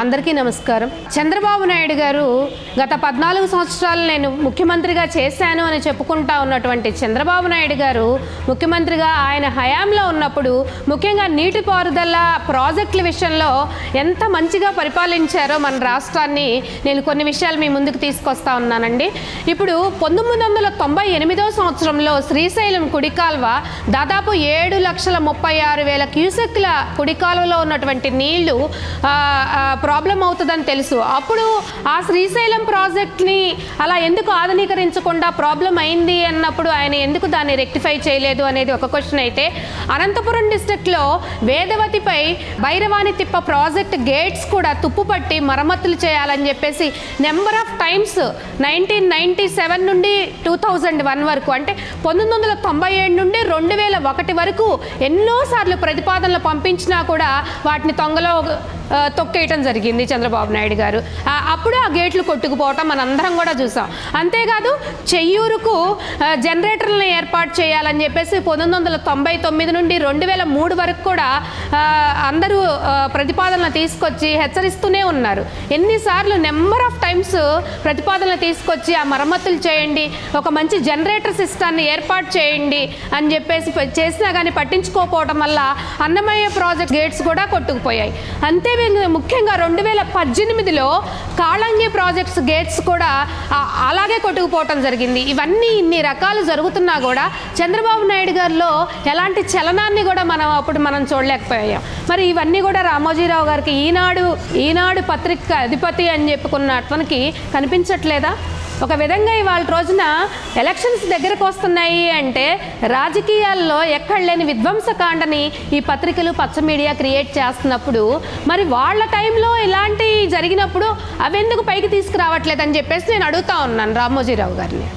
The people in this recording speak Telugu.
అందరికీ నమస్కారం. చంద్రబాబు నాయుడు గారు గత 14 సంవత్సరాలు నేను ముఖ్యమంత్రిగా చేశాను అని చెప్పుకుంటా ఉన్నటువంటి చంద్రబాబు నాయుడు గారు ముఖ్యమంత్రిగా ఆయన హయాంలో ఉన్నప్పుడు ముఖ్యంగా నీటిపారుదల ప్రాజెక్టుల విషయంలో ఎంత మంచిగా పరిపాలించారో మన రాష్ట్రాన్ని నేను కొన్ని విషయాలు మీ ముందుకు తీసుకొస్తా ఉన్నానండి. ఇప్పుడు 1998వ సంవత్సరంలో శ్రీశైలం కుడికాల్వ దాదాపు 7,36,000 క్యూసెక్ల కుడికాలువలో ఉన్నటువంటి నీళ్లు ప్రాబ్లం అవుతుందని తెలుసు. అప్పుడు ఆ శ్రీశైలం ప్రాజెక్ట్ని అలా ఎందుకు ఆధునీకరించకుండా ప్రాబ్లం అయింది అన్నప్పుడు ఆయన ఎందుకు దాన్ని రెక్టిఫై చేయలేదు అనేది ఒక క్వశ్చన్ అయితే, అనంతపురం డిస్ట్రిక్ట్లో వేదవతిపై భైరవాణి తిప్ప ప్రాజెక్ట్ గేట్స్ కూడా తుప్పుపట్టి మరమ్మతులు చేయాలని చెప్పేసి నెంబర్ ఆఫ్ టైమ్స్ 1997 నుండి 2001 వరకు, అంటే 1997 నుండి 2001 వరకు ఎన్నోసార్లు ప్రతిపాదనలు పంపించినా కూడా వాటిని తొంగలో తొక్కేయటం జరిగింది చంద్రబాబు నాయుడు గారు. అప్పుడు ఆ గేట్లు కొట్టుకుపోవటం మనందరం కూడా చూసాం. అంతేకాదు చెయ్యూరుకు జనరేటర్లను ఏర్పాటు చేయాలని చెప్పేసి 1999 నుండి 2003 వరకు కూడా అందరూ ప్రతిపాదనలు తీసుకొచ్చి హెచ్చరిస్తూనే ఉన్నారు. ఎన్నిసార్లు నెంబర్ ఆఫ్ టైమ్స్ ప్రతిపాదనలు తీసుకొచ్చి ఆ మరమ్మతులు చేయండి, ఒక మంచి జనరేటర్ సిస్టాన్ని ఏర్పాటు చేయండి అని చెప్పేసి చేసినా కానీ పట్టించుకోకపోవడం వల్ల అన్నమయ్య ప్రాజెక్ట్ గేట్స్ కూడా కొట్టుకుపోయాయి. అంతే ముఖ్యంగా 2018లో కాళంగి ప్రాజెక్ట్స్ గేట్స్ కూడా అలాగే కొట్టుకుపోవటం జరిగింది. ఇవన్నీ ఇన్ని రకాలు జరుగుతున్నా కూడా చంద్రబాబు నాయుడు గారిలో ఎలాంటి చలనాన్ని కూడా మనం చూడలేకపోయాం. మరి ఇవన్నీ కూడా రామోజీరావు గారికి ఈనాడు పత్రిక అధిపతి అని చెప్పుకున్న అతనికి కనిపించట్లేదా? ఒక విధంగా ఇవాళ రోజున ఎలక్షన్స్ దగ్గరకు వస్తున్నాయి అంటే రాజకీయాల్లో ఎక్కడ లేని విధ్వంసకాండని ఈ పత్రికలు పచ్చ మీడియా క్రియేట్ చేస్తున్నప్పుడు మరి వాళ్ళ టైంలో ఇలాంటి జరిగినప్పుడు అవెందుకు పైకి తీసుకురావట్లేదని చెప్పేసి నేను అడుగుతా ఉన్నాను రామోజీరావు గారిని.